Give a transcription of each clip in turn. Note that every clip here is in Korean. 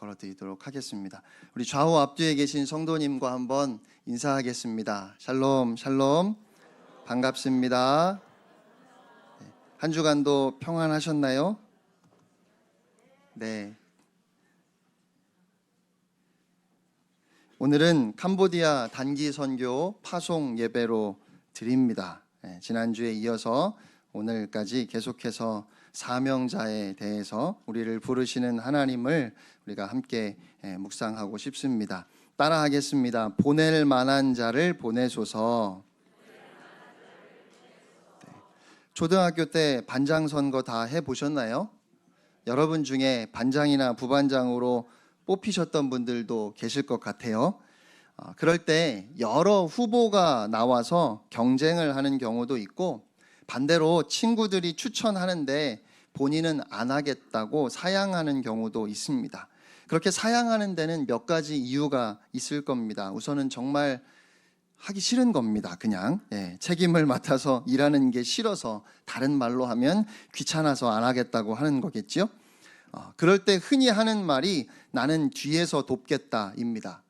걸어드리도록 하겠습니다. 우리 좌우 앞뒤에 계신 성도님과 한번 인사하겠습니다. 샬롬 샬롬, 반갑습니다. 한 주간도 평안하셨나요? 네. 오늘은 캄보디아 단기 선교 파송 예배로 드립니다. 지난주에 이어서 오늘까지 계속해서 사명자에 대해서 우리를 부르시는 하나님을 우리가 함께 묵상하고 싶습니다. 따라하겠습니다. 보낼 만한 자를 보내소서. 초등학교 때 반장 선거 다 해보셨나요? 여러분 중에 반장이나 부반장으로 뽑히셨던 분들도 계실 것 같아요. 그럴 때 여러 후보가 나와서 경쟁을 하는 경우도 있고, 반대로 친구들이 추천하는데 본인은 안 하겠다고 사양하는 경우도 있습니다. 그렇게 사양하는 데는 몇 가지 이유가 있을 겁니다. 우선은 정말 하기 싫은 겁니다. 그냥 책임을 맡아서 일하는 게 싫어서, 다른 말로 하면 귀찮아서 안 하겠다고 하는 거겠죠. 그럴 때 흔히 하는 말이 나는 뒤에서 돕겠다입니다.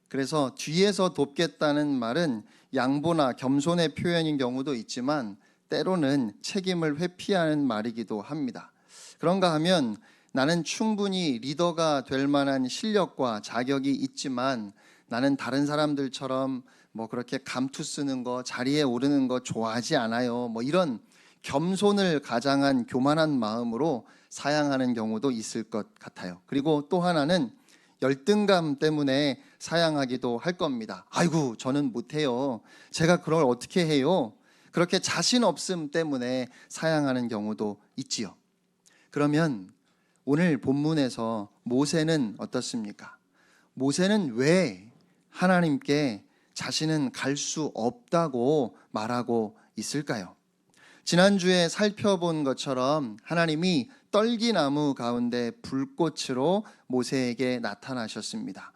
그래서 뒤에서 돕겠다는 말은 양보나 겸손의 표현인 경우도 있지만 때로는 책임을 회피하는 말이기도 합니다. 그런가 하면 나는 충분히 리더가 될 만한 실력과 자격이 있지만 나는 다른 사람들처럼 그렇게 감투 쓰는 거, 자리에 오르는 거 좋아하지 않아요. 이런 겸손을 가장한 교만한 마음으로 사양하는 경우도 있을 것 같아요. 그리고 또 하나는 열등감 때문에 사양하기도 할 겁니다. 아이고, 저는 못해요. 제가 그걸 어떻게 해요? 그렇게 자신 없음 때문에 사양하는 경우도 있지요. 그러면 오늘 본문에서 모세는 어떻습니까? 모세는 왜 하나님께 자신은 갈 수 없다고 말하고 있을까요? 지난주에 살펴본 것처럼 하나님이 떨기나무 가운데 불꽃으로 모세에게 나타나셨습니다.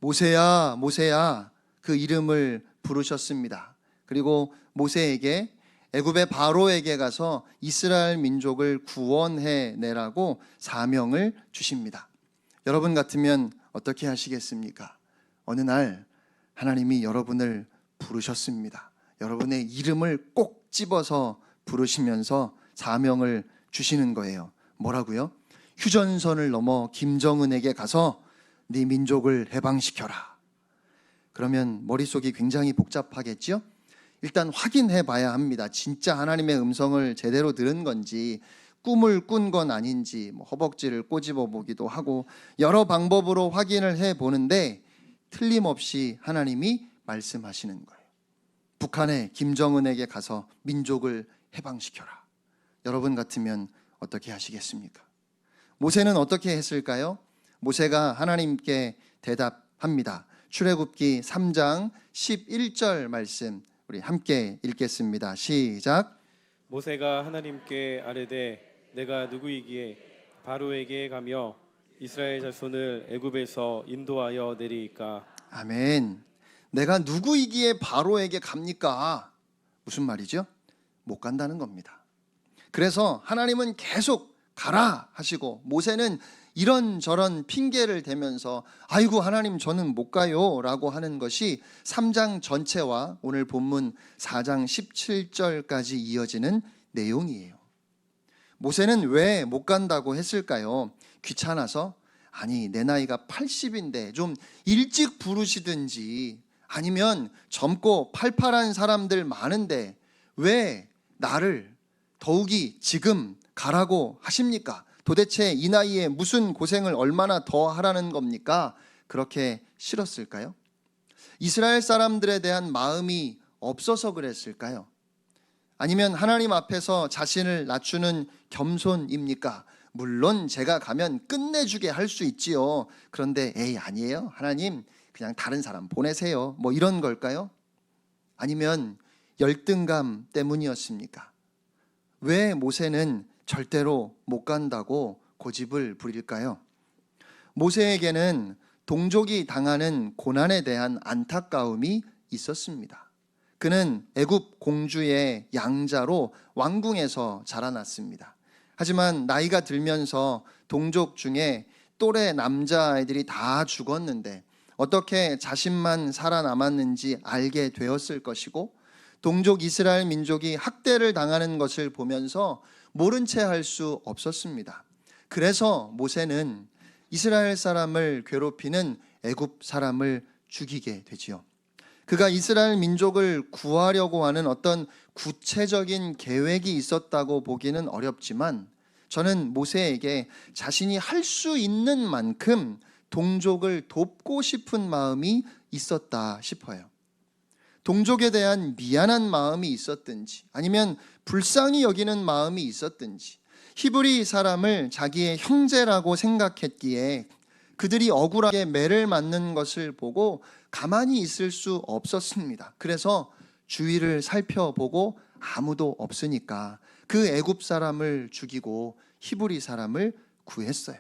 모세야, 모세야, 그 이름을 부르셨습니다. 그리고 모세에게 애굽의 바로에게 가서 이스라엘 민족을 구원해 내라고 사명을 주십니다. 여러분 같으면 어떻게 하시겠습니까? 어느 날 하나님이 여러분을 부르셨습니다. 여러분의 이름을 꼭 집어서 부르시면서 사명을 주시는 거예요. 뭐라고요? 휴전선을 넘어 김정은에게 가서 네 민족을 해방시켜라. 그러면 머릿속이 굉장히 복잡하겠죠? 일단 확인해 봐야 합니다. 진짜 하나님의 음성을 제대로 들은 건지, 꿈을 꾼 건 아닌지, 허벅지를 꼬집어 보기도 하고 여러 방법으로 확인을 해 보는데 틀림없이 하나님이 말씀하시는 거예요. 북한의 김정은에게 가서 민족을 해방시켜라. 여러분 같으면 어떻게 하시겠습니까? 모세는 어떻게 했을까요? 모세가 하나님께 대답합니다. 출애굽기 3장 11절 말씀 우리 함께 읽겠습니다. 시작. 모세가 하나님께 아뢰되 내가 누구이기에 바로에게 가며 이스라엘 자손을 애굽에서 인도하여 내리이까. 아멘. 내가 누구이기에 바로에게 갑니까? 무슨 말이죠? 못 간다는 겁니다. 그래서 하나님은 계속 가라 하시고 모세는 이런저런 핑계를 대면서 아이고 하나님 저는 못 가요 라고 하는 것이 3장 전체와 오늘 본문 4장 17절까지 이어지는 내용이에요. 모세는 왜 못 간다고 했을까요? 귀찮아서? 아니 내 나이가 80인데 좀 일찍 부르시든지, 아니면 젊고 팔팔한 사람들 많은데 왜 나를 더욱이 지금 가라고 하십니까? 도대체 이 나이에 무슨 고생을 얼마나 더 하라는 겁니까? 그렇게 싫었을까요? 이스라엘 사람들에 대한 마음이 없어서 그랬을까요? 아니면 하나님 앞에서 자신을 낮추는 겸손입니까? 물론 제가 가면 끝내주게 할 수 있지요. 그런데 에이 아니에요. 하나님 그냥 다른 사람 보내세요. 이런 걸까요? 아니면 열등감 때문이었습니까? 왜 모세는 절대로 못 간다고 고집을 부릴까요? 모세에게는 동족이 당하는 고난에 대한 안타까움이 있었습니다. 그는 애굽 공주의 양자로 왕궁에서 자라났습니다. 하지만 나이가 들면서 동족 중에 또래 남자아이들이 다 죽었는데 어떻게 자신만 살아남았는지 알게 되었을 것이고, 동족 이스라엘 민족이 학대를 당하는 것을 보면서 모른 채 할 수 없었습니다. 그래서 모세는 이스라엘 사람을 괴롭히는 애굽 사람을 죽이게 되지요. 그가 이스라엘 민족을 구하려고 하는 어떤 구체적인 계획이 있었다고 보기는 어렵지만, 저는 모세에게 자신이 할 수 있는 만큼 동족을 돕고 싶은 마음이 있었다 싶어요. 동족에 대한 미안한 마음이 있었든지 아니면 불쌍히 여기는 마음이 있었든지, 히브리 사람을 자기의 형제라고 생각했기에 그들이 억울하게 매를 맞는 것을 보고 가만히 있을 수 없었습니다. 그래서 주위를 살펴보고 아무도 없으니까 그 애굽 사람을 죽이고 히브리 사람을 구했어요.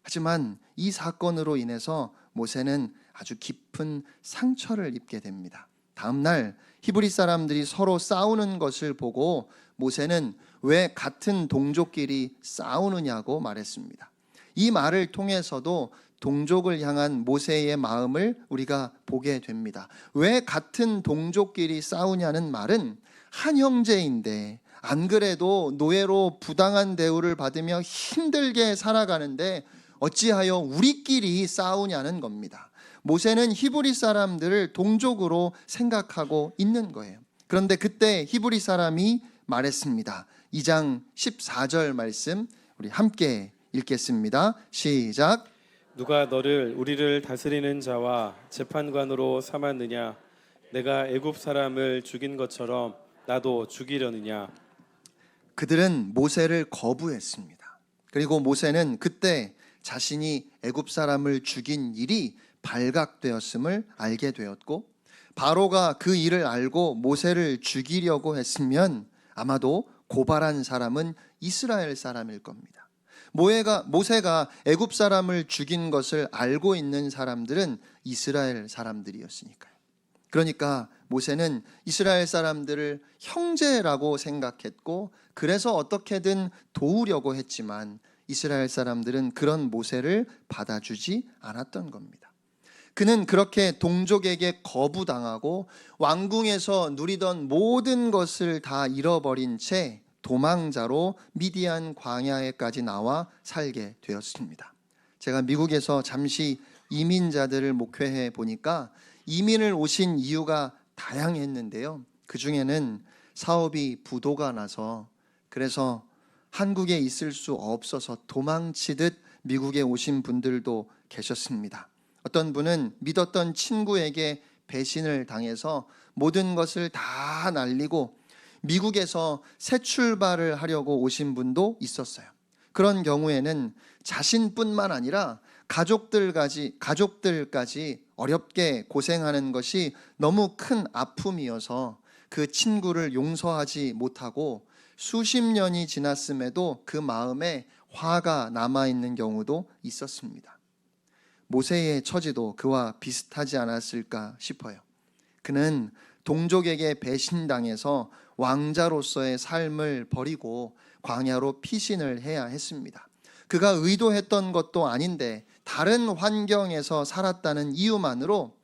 하지만 이 사건으로 인해서 모세는 아주 깊은 상처를 입게 됩니다. 다음 날 히브리 사람들이 서로 싸우는 것을 보고 모세는 왜 같은 동족끼리 싸우느냐고 말했습니다. 이 말을 통해서도 동족을 향한 모세의 마음을 우리가 보게 됩니다. 왜 같은 동족끼리 싸우냐는 말은, 한 형제인데 안 그래도 노예로 부당한 대우를 받으며 힘들게 살아가는데 어찌하여 우리끼리 싸우냐는 겁니다. 모세는 히브리 사람들을 동족으로 생각하고 있는 거예요. 그런데 그때 히브리 사람이 말했습니다. 2장 14절 말씀 우리 함께 읽겠습니다. 시작. 누가 너를 우리를 다스리는 자와 재판관으로 삼았느냐? 내가 애굽 사람을 죽인 것처럼 나도 죽이려느냐? 그들은 모세를 거부했습니다. 그리고 모세는 그때 자신이 애굽 사람을 죽인 일이 발각되었음을 알게 되었고, 바로가 그 일을 알고 모세를 죽이려고 했으면 아마도 고발한 사람은 이스라엘 사람일 겁니다. 모세가 애굽 사람을 죽인 것을 알고 있는 사람들은 이스라엘 사람들이었으니까요. 그러니까 모세는 이스라엘 사람들을 형제라고 생각했고, 그래서 어떻게든 도우려고 했지만 이스라엘 사람들은 그런 모세를 받아주지 않았던 겁니다. 그는 그렇게 동족에게 거부당하고 왕궁에서 누리던 모든 것을 다 잃어버린 채 도망자로 미디안 광야에까지 나와 살게 되었습니다. 제가 미국에서 잠시 이민자들을 목회해 보니까 이민을 오신 이유가 다양했는데요. 그 중에는 사업이 부도가 나서, 그래서 한국에 있을 수 없어서 도망치듯 미국에 오신 분들도 계셨습니다. 어떤 분은 믿었던 친구에게 배신을 당해서 모든 것을 다 날리고 미국에서 새 출발을 하려고 오신 분도 있었어요. 그런 경우에는 자신뿐만 아니라 가족들까지 어렵게 고생하는 것이 너무 큰 아픔이어서 그 친구를 용서하지 못하고 수십 년이 지났음에도 그 마음에 화가 남아있는 경우도 있었습니다. 모세의 처지도 그와 비슷하지 않았을까 싶어요. 그는 동족에게 배신당해서 왕자로서의 삶을 버리고 광야로 피신을 해야 했습니다. 그가 의도했던 것도 아닌데 다른 환경에서 살았다는 이유만으로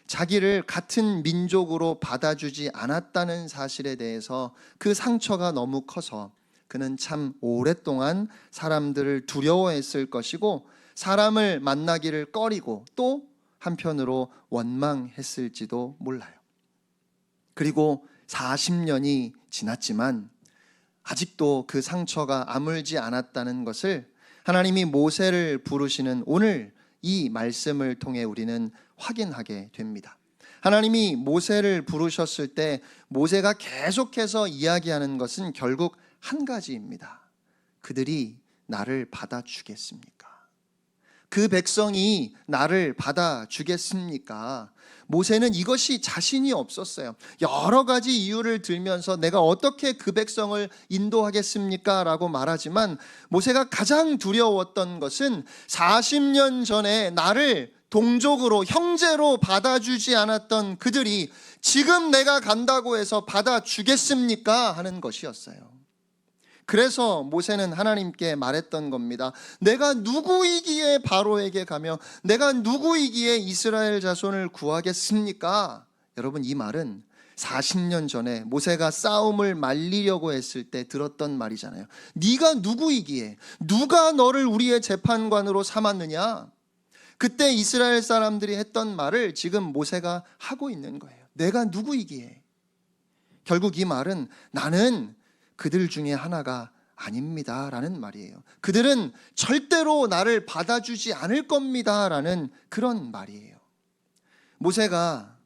자기를 같은 민족으로 받아주지 않았다는 사실에 대해서 그 상처가 너무 커서 그는 참 오랫동안 사람들을 두려워했을 것이고, 사람을 만나기를 꺼리고 또 한편으로 원망했을지도 몰라요. 그리고 40년이 지났지만 아직도 그 상처가 아물지 않았다는 것을 하나님이 모세를 부르시는 오늘 이 말씀을 통해 우리는 확인하게 됩니다. 하나님이 모세를 부르셨을 때 모세가 계속해서 이야기하는 것은 결국 한 가지입니다. 그들이 나를 받아주겠습니까? 그 백성이 나를 받아주겠습니까? 모세는 이것이 자신이 없었어요. 여러 가지 이유를 들면서 내가 어떻게 그 백성을 인도하겠습니까? 라고 말하지만 모세가 가장 두려웠던 것은 40년 전에 나를 동족으로, 형제로 받아주지 않았던 그들이 지금 내가 간다고 해서 받아주겠습니까? 하는 것이었어요. 그래서 모세는 하나님께 말했던 겁니다. 내가 누구이기에 바로에게 가며 내가 누구이기에 이스라엘 자손을 구하겠습니까? 여러분, 이 말은 40년 전에 모세가 싸움을 말리려고 했을 때 들었던 말이잖아요. 네가 누구이기에, 누가 너를 우리의 재판관으로 삼았느냐? 그때 이스라엘 사람들이 했던 말을 지금 모세가 하고 있는 거예요. 내가 누구이기에. 결국 이 말은 나는 그들 중에 하나가 아닙니다 라는 말이에요. 그들은 절대로 나를 받아주지 않을 겁니다 라는 그런 말이에요. 모세가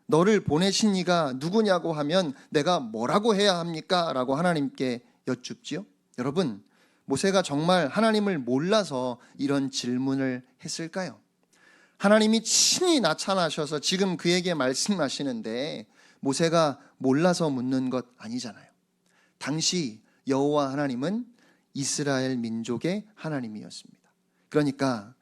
너를 보내신 이가 누구냐고 하면 내가 뭐라고 해야 합니까? 라고 하나님께 여쭙지요. 여러분, 모세가 정말 하나님을 몰라서 이런 질문을 했을까요? 하나님이 친히 나타나셔서 지금 그에게 말씀하시는데 모세가 몰라서 묻는 것 아니잖아요. 당시 여호와 하나님은 이스라엘 민족의 하나님이었습니다. 그러니까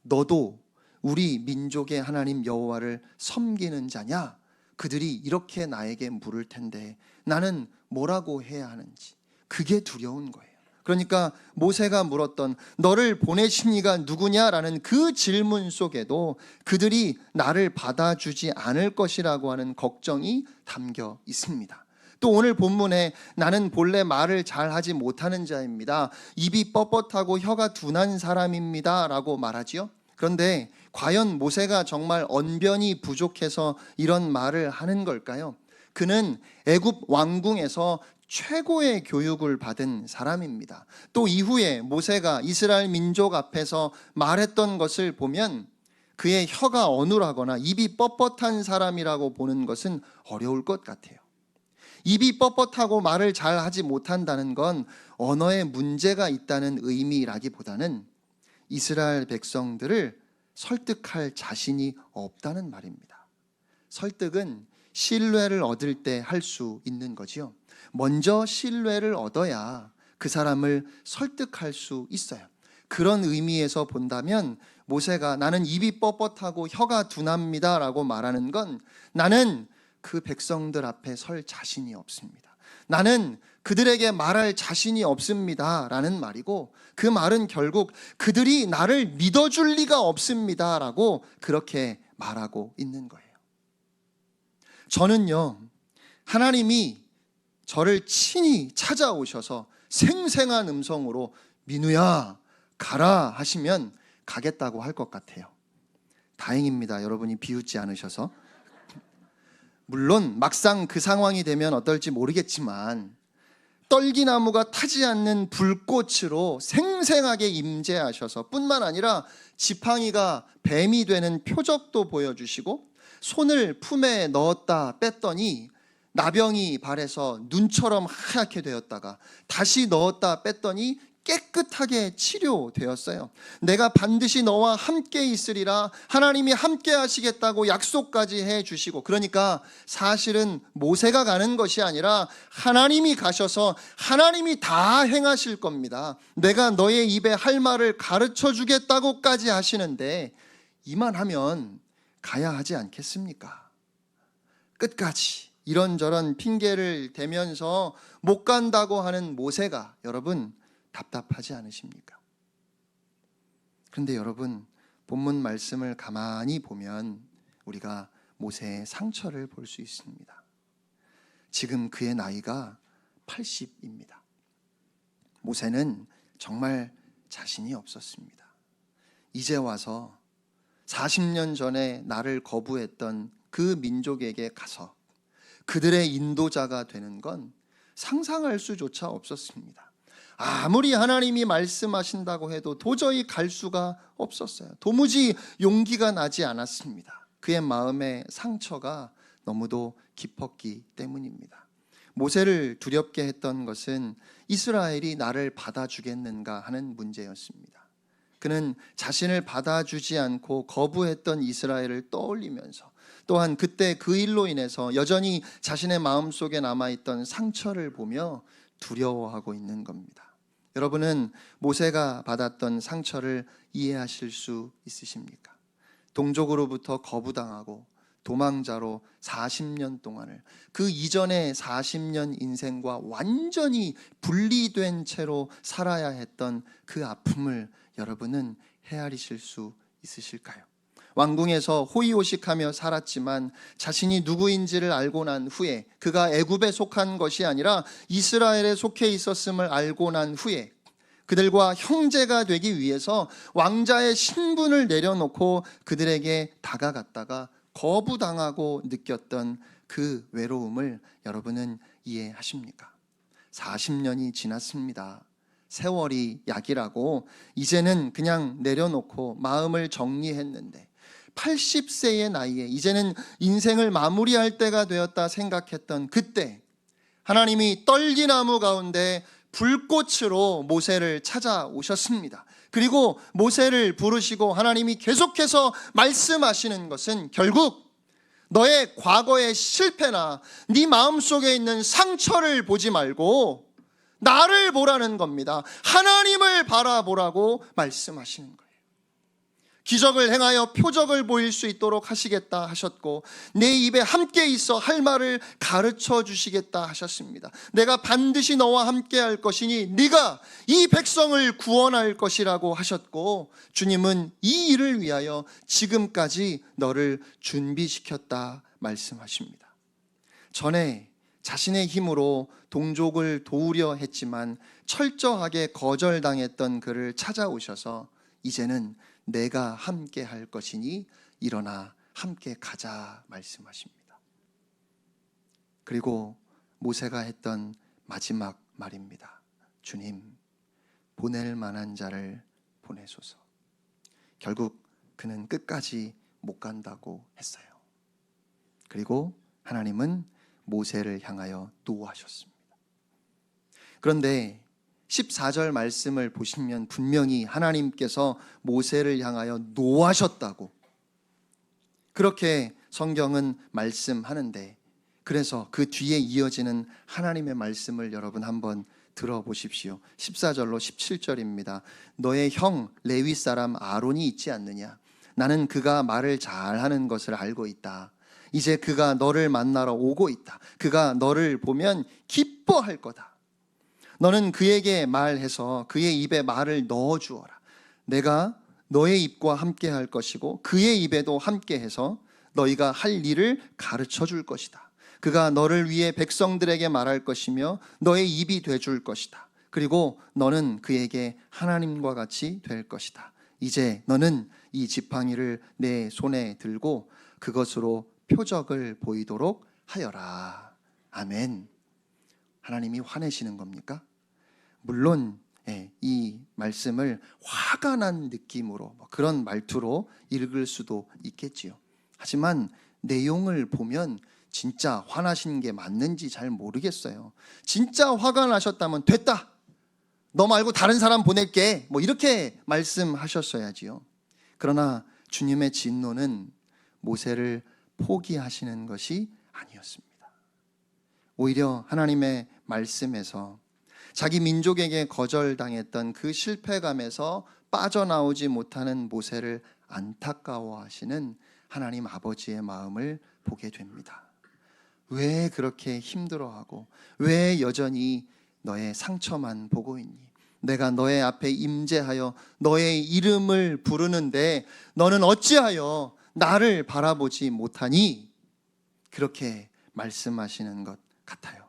너도 우리 민족의 하나님 여호와를 섬기는 자냐? 그들이 이렇게 나에게 물을 텐데 나는 뭐라고 해야 하는지, 그게 두려운 거예요. 그러니까 모세가 물었던 너를 보내신 이가 누구냐라는 그 질문 속에도 그들이 나를 받아주지 않을 것이라고 하는 걱정이 담겨 있습니다. 또 오늘 본문에 나는 본래 말을 잘하지 못하는 자입니다. 입이 뻣뻣하고 혀가 둔한 사람입니다 라고 말하지요. 그런데 과연 모세가 정말 언변이 부족해서 이런 말을 하는 걸까요? 그는 애굽 왕궁에서 최고의 교육을 받은 사람입니다. 또 이후에 모세가 이스라엘 민족 앞에서 말했던 것을 보면 그의 혀가 어눌하거나 입이 뻣뻣한 사람이라고 보는 것은 어려울 것 같아요. 입이 뻣뻣하고 말을 잘 하지 못한다는 건 언어에 문제가 있다는 의미라기보다는 이스라엘 백성들을 설득할 자신이 없다는 말입니다. 설득은 신뢰를 얻을 때 할 수 있는 거지요. 먼저 신뢰를 얻어야 그 사람을 설득할 수 있어요. 그런 의미에서 본다면 모세가 나는 입이 뻣뻣하고 혀가 둔합니다 라고 말하는 건 나는 그 백성들 앞에 설 자신이 없습니다. 나는 그들에게 말할 자신이 없습니다 라는 말이고, 그 말은 결국 그들이 나를 믿어줄 리가 없습니다 라고 그렇게 말하고 있는 거예요. 저는요, 하나님이 저를 친히 찾아오셔서 생생한 음성으로 민우야 가라 하시면 가겠다고 할 것 같아요. 다행입니다. 여러분이 비웃지 않으셔서. 물론 막상 그 상황이 되면 어떨지 모르겠지만 떨기나무가 타지 않는 불꽃으로 생생하게 임재하셔서 뿐만 아니라 지팡이가 뱀이 되는 표적도 보여주시고 손을 품에 넣었다 뺐더니 나병이 발해서 눈처럼 하얗게 되었다가 다시 넣었다 뺐더니 깨끗하게 치료되었어요. 내가 반드시 너와 함께 있으리라 하나님이 함께 하시겠다고 약속까지 해주시고, 그러니까 사실은 모세가 가는 것이 아니라 하나님이 가셔서 하나님이 다 행하실 겁니다. 내가 너의 입에 할 말을 가르쳐 주겠다고까지 하시는데 이만하면 가야 하지 않겠습니까? 끝까지 이런저런 핑계를 대면서 못 간다고 하는 모세가 여러분 답답하지 않으십니까? 그런데 여러분, 본문 말씀을 가만히 보면 우리가 모세의 상처를 볼 수 있습니다. 지금 그의 나이가 80입니다. 모세는 정말 자신이 없었습니다. 이제 와서 40년 전에 나를 거부했던 그 민족에게 가서 그들의 인도자가 되는 건 상상할 수조차 없었습니다. 아무리 하나님이 말씀하신다고 해도 도저히 갈 수가 없었어요. 도무지 용기가 나지 않았습니다. 그의 마음의 상처가 너무도 깊었기 때문입니다. 모세를 두렵게 했던 것은 이스라엘이 나를 받아주겠는가 하는 문제였습니다. 그는 자신을 받아주지 않고 거부했던 이스라엘을 떠올리면서 또한 그때 그 일로 인해서 여전히 자신의 마음속에 남아있던 상처를 보며 두려워하고 있는 겁니다. 여러분은 모세가 받았던 상처를 이해하실 수 있으십니까? 동족으로부터 거부당하고 도망자로 40년 동안을, 그 이전의 40년 인생과 완전히 분리된 채로 살아야 했던 그 아픔을 여러분은 헤아리실 수 있으실까요? 왕궁에서 호의호식하며 살았지만 자신이 누구인지를 알고 난 후에, 그가 애굽에 속한 것이 아니라 이스라엘에 속해 있었음을 알고 난 후에 그들과 형제가 되기 위해서 왕자의 신분을 내려놓고 그들에게 다가갔다가 거부당하고 느꼈던 그 외로움을 여러분은 이해하십니까? 40년이 지났습니다. 세월이 약이라고 이제는 그냥 내려놓고 마음을 정리했는데 80세의 나이에 이제는 인생을 마무리할 때가 되었다 생각했던 그때 하나님이 떨기나무 가운데 불꽃으로 모세를 찾아오셨습니다. 그리고 모세를 부르시고 하나님이 계속해서 말씀하시는 것은 결국 너의 과거의 실패나 네 마음속에 있는 상처를 보지 말고 나를 보라는 겁니다. 하나님을 바라보라고 말씀하시는 거예요. 기적을 행하여 표적을 보일 수 있도록 하시겠다 하셨고 내 입에 함께 있어 할 말을 가르쳐 주시겠다 하셨습니다. 내가 반드시 너와 함께 할 것이니 네가 이 백성을 구원할 것이라고 하셨고 주님은 이 일을 위하여 지금까지 너를 준비시켰다 말씀하십니다. 전에 자신의 힘으로 동족을 도우려 했지만 철저하게 거절당했던 그를 찾아오셔서 이제는 내가 함께 할 것이니 일어나 함께 가자 말씀하십니다. 그리고 모세가 했던 마지막 말입니다. 주님, 보낼 만한 자를 보내소서. 결국 그는 끝까지 못 간다고 했어요. 그리고 하나님은 모세를 향하여 노하셨습니다. 그런데 14절 말씀을 보시면 분명히 하나님께서 모세를 향하여 노하셨다고 그렇게 성경은 말씀하는데, 그래서 그 뒤에 이어지는 하나님의 말씀을 여러분 한번 들어보십시오. 14절로 17절입니다. 너의 형 레위 사람 아론이 있지 않느냐? 나는 그가 말을 잘하는 것을 알고 있다. 이제 그가 너를 만나러 오고 있다. 그가 너를 보면 기뻐할 거다. 너는 그에게 말해서 그의 입에 말을 넣어주어라. 내가 너의 입과 함께 할 것이고 그의 입에도 함께 해서 너희가 할 일을 가르쳐 줄 것이다. 그가 너를 위해 백성들에게 말할 것이며 너의 입이 돼줄 것이다. 그리고 너는 그에게 하나님과 같이 될 것이다. 이제 너는 이 지팡이를 내 손에 들고 그것으로 표적을 보이도록 하여라. 아멘. 하나님이 화내시는 겁니까? 물론 이 말씀을 화가 난 느낌으로 그런 말투로 읽을 수도 있겠지요. 하지만 내용을 보면 진짜 화나신 게 맞는지 잘 모르겠어요. 진짜 화가 나셨다면 됐다, 너 말고 다른 사람 보낼게, 이렇게 말씀하셨어야지요. 그러나 주님의 진노는 모세를 포기하시는 것이 아니었습니다. 오히려 하나님의 말씀에서 자기 민족에게 거절당했던 그 실패감에서 빠져나오지 못하는 모세를 안타까워하시는 하나님 아버지의 마음을 보게 됩니다. 왜 그렇게 힘들어하고 왜 여전히 너의 상처만 보고 있니? 내가 너의 앞에 임재하여 너의 이름을 부르는데 너는 어찌하여 나를 바라보지 못하니? 그렇게 말씀하시는 것 같아요.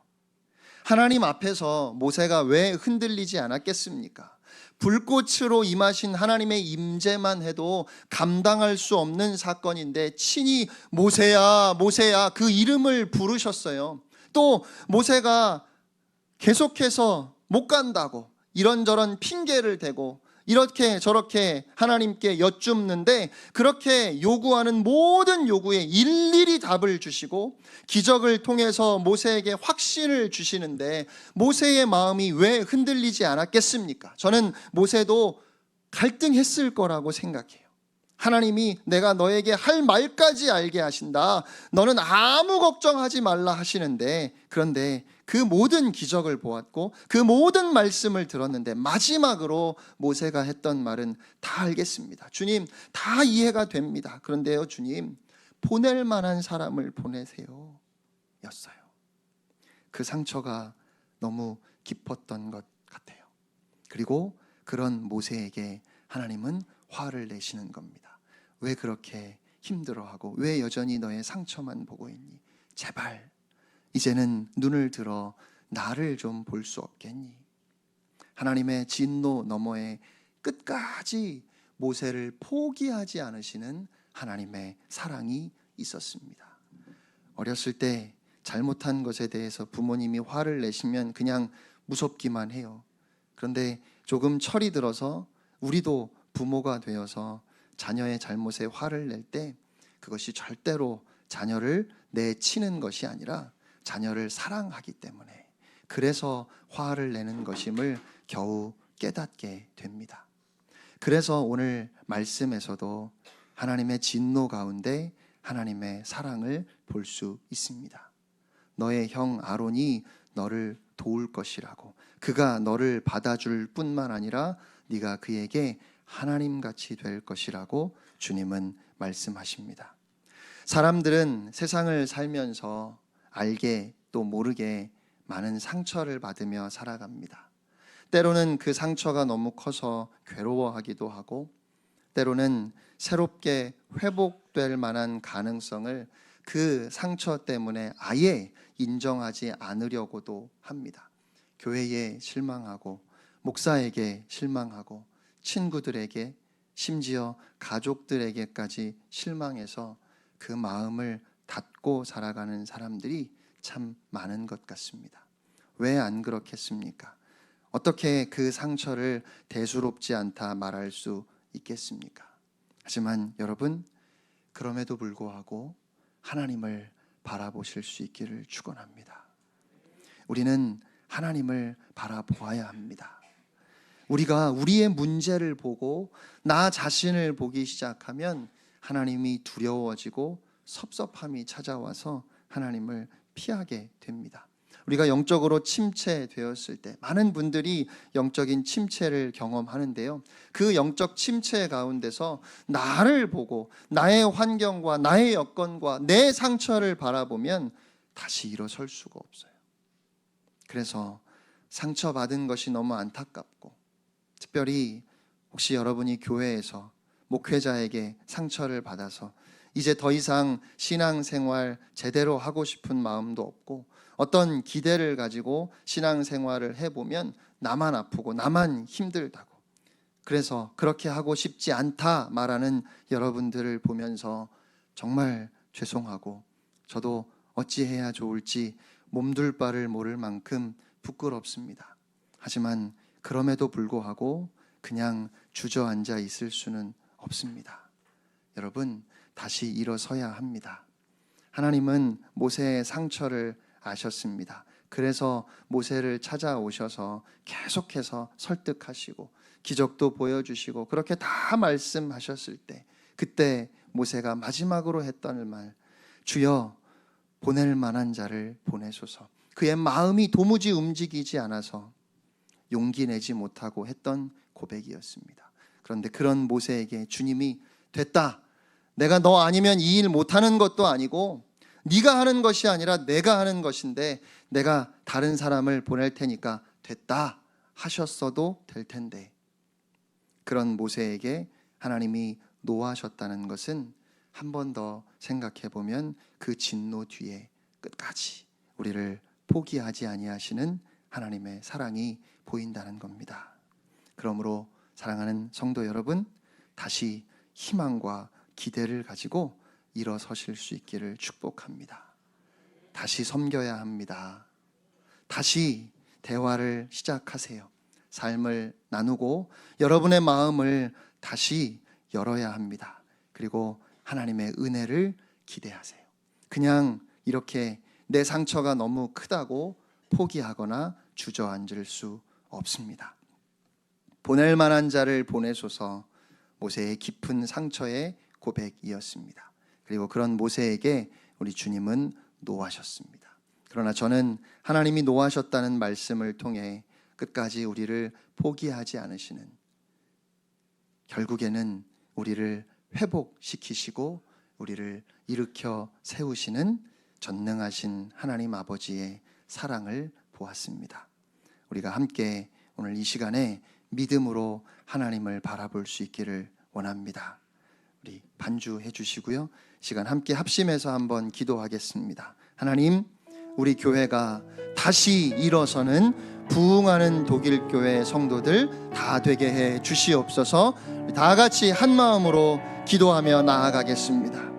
하나님 앞에서 모세가 왜 흔들리지 않았겠습니까? 불꽃으로 임하신 하나님의 임재만 해도 감당할 수 없는 사건인데 친히 모세야 모세야 그 이름을 부르셨어요. 또 모세가 계속해서 못 간다고 이런저런 핑계를 대고 이렇게 저렇게 하나님께 여쭙는데 그렇게 요구하는 모든 요구에 일일이 답을 주시고 기적을 통해서 모세에게 확신을 주시는데 모세의 마음이 왜 흔들리지 않았겠습니까? 저는 모세도 갈등했을 거라고 생각해요. 하나님이 내가 너에게 할 말까지 알게 하신다. 너는 아무 걱정하지 말라 하시는데, 그런데 그 모든 기적을 보았고 그 모든 말씀을 들었는데 마지막으로 모세가 했던 말은 다 알겠습니다. 주님, 다 이해가 됩니다. 그런데요 주님, 보낼 만한 사람을 보내세요 였어요. 그 상처가 너무 깊었던 것 같아요. 그리고 그런 모세에게 하나님은 화를 내시는 겁니다. 왜 그렇게 힘들어하고 왜 여전히 너의 상처만 보고 있니? 제발 이제는 눈을 들어 나를 좀 볼 수 없겠니? 하나님의 진노 너머에 끝까지 모세를 포기하지 않으시는 하나님의 사랑이 있었습니다. 어렸을 때 잘못한 것에 대해서 부모님이 화를 내시면 그냥 무섭기만 해요. 그런데 조금 철이 들어서 우리도 부모가 되어서 자녀의 잘못에 화를 낼 때 그것이 절대로 자녀를 내치는 것이 아니라 자녀를 사랑하기 때문에, 그래서 화를 내는 것임을 겨우 깨닫게 됩니다. 그래서 오늘 말씀에서도 하나님의 진노 가운데 하나님의 사랑을 볼 수 있습니다. 너의 형 아론이 너를 도울 것이라고, 그가 너를 받아줄 뿐만 아니라 네가 그에게 하나님같이 될 것이라고 주님은 말씀하십니다. 사람들은 세상을 살면서 알게 또 모르게 많은 상처를 받으며 살아갑니다. 때로는 그 상처가 너무 커서 괴로워하기도 하고, 때로는 새롭게 회복될 만한 가능성을 그 상처 때문에 아예 인정하지 않으려고도 합니다. 교회에 실망하고, 목사에게 실망하고, 친구들에게, 심지어 가족들에게까지 실망해서 그 마음을 닫고 살아가는 사람들이 참 많은 것 같습니다. 왜 안 그렇겠습니까? 어떻게 그 상처를 대수롭지 않다 말할 수 있겠습니까? 하지만 여러분, 그럼에도 불구하고 하나님을 바라보실 수 있기를 축원합니다. 우리는 하나님을 바라보아야 합니다. 우리가 우리의 문제를 보고 나 자신을 보기 시작하면 하나님이 두려워지고 섭섭함이 찾아와서 하나님을 피하게 됩니다. 우리가 영적으로 침체되었을 때 많은 분들이 영적인 침체를 경험하는데요, 그 영적 침체 가운데서 나를 보고 나의 환경과 나의 여건과 내 상처를 바라보면 다시 일어설 수가 없어요. 그래서 상처받은 것이 너무 안타깝고, 특별히 혹시 여러분이 교회에서 목회자에게 상처를 받아서 이제 더 이상 신앙생활 제대로 하고 싶은 마음도 없고 어떤 기대를 가지고 신앙생활을 해보면 나만 아프고 나만 힘들다고, 그래서 그렇게 하고 싶지 않다 말하는 여러분들을 보면서 정말 죄송하고 저도 어찌해야 좋을지 몸둘 바를 모를 만큼 부끄럽습니다. 하지만 그럼에도 불구하고 그냥 주저앉아 있을 수는 없습니다. 여러분, 다시 일어서야 합니다. 하나님은 모세의 상처를 아셨습니다. 그래서 모세를 찾아오셔서 계속해서 설득하시고 기적도 보여주시고 그렇게 다 말씀하셨을 때, 그때 모세가 마지막으로 했던 말, 주여 보낼 만한 자를 보내소서. 그의 마음이 도무지 움직이지 않아서 용기 내지 못하고 했던 고백이었습니다. 그런데 그런 모세에게 주님이 됐다, 내가 너 아니면 이 일 못하는 것도 아니고 네가 하는 것이 아니라 내가 하는 것인데 내가 다른 사람을 보낼 테니까 됐다 하셨어도 될 텐데, 그런 모세에게 하나님이 노하셨다는 것은 한 번 더 생각해 보면 그 진노 뒤에 끝까지 우리를 포기하지 아니하시는 하나님의 사랑이 보인다는 겁니다. 그러므로 사랑하는 성도 여러분, 다시 희망과 기대를 가지고 일어서실 수 있기를 축복합니다. 다시 섬겨야 합니다. 다시 대화를 시작하세요. 삶을 나누고 여러분의 마음을 다시 열어야 합니다. 그리고 하나님의 은혜를 기대하세요. 그냥 이렇게 내 상처가 너무 크다고 포기하거나 주저앉을 수 없습니다. 보낼 만한 자를 보내소서, 모세의 깊은 상처의 고백이었습니다. 그리고 그런 모세에게 우리 주님은 노하셨습니다. 그러나 저는 하나님이 노하셨다는 말씀을 통해 끝까지 우리를 포기하지 않으시는, 결국에는 우리를 회복시키시고 우리를 일으켜 세우시는 전능하신 하나님 아버지의 사랑을 보았습니다. 우리가 함께 오늘 이 시간에 믿음으로 하나님을 바라볼 수 있기를 원합니다. 우리 반주해 주시고요. 시간 함께 합심해서 한번 기도하겠습니다. 하나님, 우리 교회가 다시 일어서는 부흥하는 독일교회 성도들 다 되게 해 주시옵소서. 다 같이 한 마음으로 기도하며 나아가겠습니다.